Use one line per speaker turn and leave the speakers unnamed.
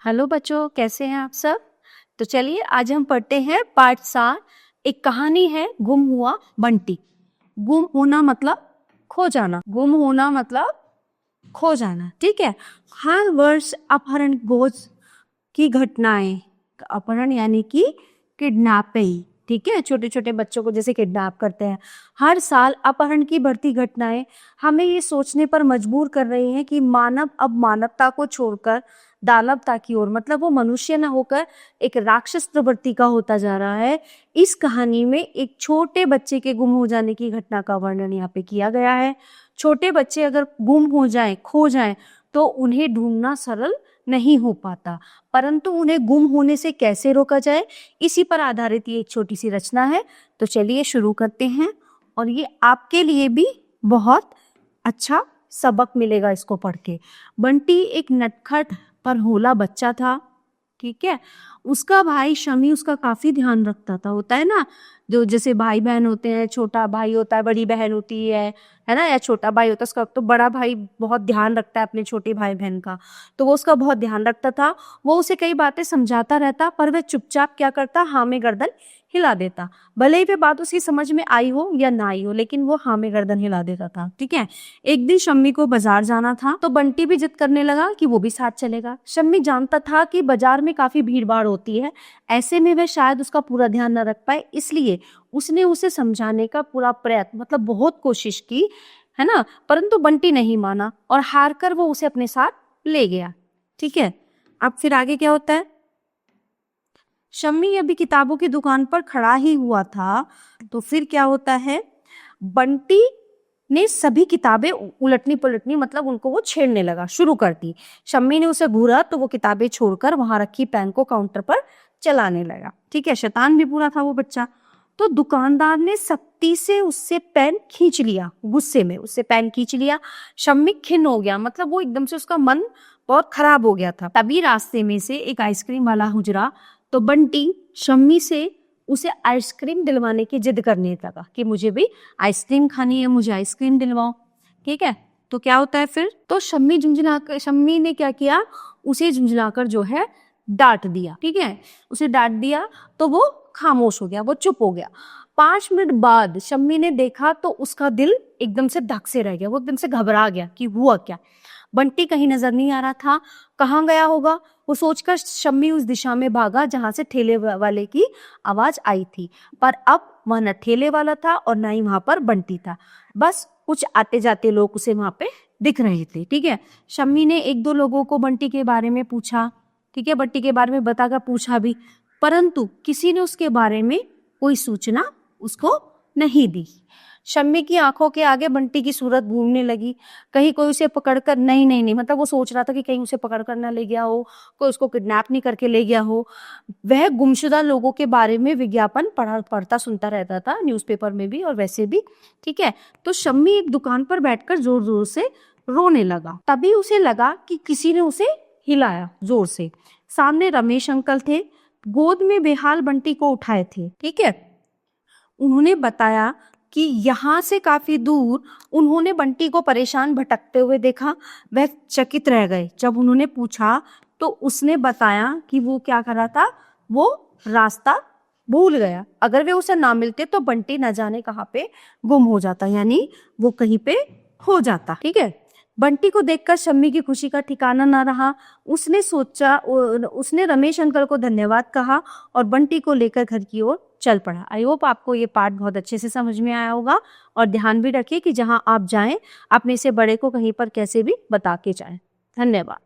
Hello बच्चों, कैसे हैं आप सब। तो चलिए आज हम पढ़ते हैं पाठ 7। एक कहानी है गुम हुआ बंटी। गुम होना मतलब खो जाना, गुम होना मतलब खो जाना। ठीक है। हर वर्ष अपहरण गोज की घटनाएं, अपहरण यानी कि किडनैपिंग। ठीक है, छोटे छोटे बच्चों को जैसे किडनैप करते हैं। हर साल अपहरण की बढ़ती घटनाएं हमें ये सोचने पर मजबूर कर रही हैं कि मानव अब मानवता को छोड़कर दानवता की ओर, मतलब वो मनुष्य न होकर एक राक्षस प्रवृत्ति का होता जा रहा है। इस कहानी में एक छोटे बच्चे के गुम हो जाने की घटना का वर्णन यहाँ पे किया गया है। छोटे बच्चे अगर गुम हो जाएं, खो जाएं, तो उन्हें ढूंढना सरल नहीं हो पाता, परंतु उन्हें गुम होने से कैसे रोका जाए, इसी पर आधारित ये एक छोटी सी रचना है। तो चलिए शुरू करते हैं, और ये आपके लिए भी बहुत अच्छा सबक मिलेगा इसको पढ़ के। बंटी एक नटखट पर भोला बच्चा था। ठीक है। उसका भाई शमी उसका काफी ध्यान रखता था। होता है ना, जो जैसे भाई बहन होते हैं, छोटा भाई होता है, बड़ी बहन होती है ना, या छोटा भाई होता है उसका, तो बड़ा भाई बहुत ध्यान रखता है अपने छोटे भाई बहन का। तो वो उसका बहुत ध्यान रखता था। वो उसे कई बातें समझाता रहता, पर वह चुपचाप क्या करता, हाँ में गर्दन हिला देता। भले ही वे बात उसकी समझ में आई हो या ना आई हो, लेकिन वो हाँ में गर्दन हिला देता था। ठीक है। एक दिन शम्मी को बाजार जाना था, तो बंटी भी जिद करने लगा कि वो भी साथ चलेगा। शम्मी जानता था कि बाजार में काफी भीड़ भाड़ होती है, ऐसे में वह शायद उसका पूरा ध्यान न रख पाए, इसलिए उसने उसे समझाने का पूरा प्रयत्न, मतलब बहुत कोशिश की, है ना, परंतु बंटी नहीं माना और हार कर वो उसे अपने साथ ले गया। ठीक है। अब फिर आगे क्या होता है। शम्मी अभी किताबों की दुकान पर खड़ा ही हुआ था, तो फिर क्या होता है, बंटी ने सभी किताबें उलटनी पलटनी, मतलब उनको वो छेड़ने लगा, शुरू कर दी। शम्मी ने उसे घूरा तो वो किताबें छोड़कर वहां रखी पेन को काउंटर पर चलाने लगा। ठीक है, शैतान भी पूरा था वो बच्चा। तो दुकानदार ने सख्ती से उससे पेन खींच लिया, गुस्से में उससे पेन खींच लिया। शम्मी खिन्न हो गया, मतलब वो एकदम से उसका मन बहुत खराब हो गया था। तभी रास्ते में से एक आइसक्रीम वाला गुजरा, तो बंटी शम्मी से उसे आइसक्रीम दिलवाने की जिद करने लगा कि मुझे भी आइसक्रीम खानी है, मुझे आइसक्रीम दिलवाओ। ठीक है। तो क्या होता है फिर, तो शम्मी ने क्या किया, उसे झुंझलाकर जो है डांट दिया। ठीक है, उसे डांट दिया तो वो खामोश हो गया, वो चुप हो गया। 5 मिनट बाद शम्मी ने देखा तो उसका दिल एकदम से धक से रह गया, वो एकदम से घबरा गया कि हुआ क्या। बंटी कहीं नजर नहीं आ रहा था, कहाँ गया होगा, वो सोचकर शम्मी उस दिशा में भागा जहां से ठेले वाले की आवाज आई थी। पर अब वह न ठेले वाला था और न ही वहां पर बंटी था, बस कुछ आते जाते लोग उसे वहां पे दिख रहे थे। ठीक है। शम्मी ने 1-2 लोगों को बंटी के बारे में पूछा। ठीक है, बंटी के बारे में बताकर पूछा भी, परंतु किसी ने उसके बारे में कोई सूचना उसको नहीं दी। शम्मी की आंखों के आगे बंटी की सूरत घूमने लगी। कहीं कोई उसे पकड़कर, नहीं, मतलब वो सोच रहा था कि कहीं उसे पकड़कर ना ले गया हो, कोई उसको किडनैप नहीं करके ले गया हो। वह गुमशुदा लोगों के बारे में विज्ञापन पढ़ता सुनता रहता था, न्यूज़पेपर में भी और वैसे भी। ठीक है। तो शम्मी एक दुकान पर बैठकर जोर जोर से रोने लगा। तभी उसे लगा कि किसी ने उसे हिलाया जोर से। सामने रमेश अंकल थे, गोद में बेहाल बंटी को उठाए थे। ठीक है। उन्होंने बताया कि यहाँ से काफी दूर उन्होंने बंटी को परेशान भटकते हुए देखा। वह चकित रह गए। जब उन्होंने पूछा तो उसने बताया कि वो क्या कर रहा था, वो रास्ता भूल गया। अगर वे उसे ना मिलते तो बंटी न जाने कहाँ पे गुम हो जाता, यानी वो कहीं पे हो जाता। ठीक है। बंटी को देखकर शम्मी की खुशी का ठिकाना ना रहा। उसने रमेश अंकल को धन्यवाद कहा और बंटी को लेकर घर की ओर चल पड़ा। आई होप आपको ये पाठ बहुत अच्छे से समझ में आया होगा, और ध्यान भी रखिए कि जहां आप जाएं अपने से बड़े को कहीं पर कैसे भी बता के जाएं। धन्यवाद।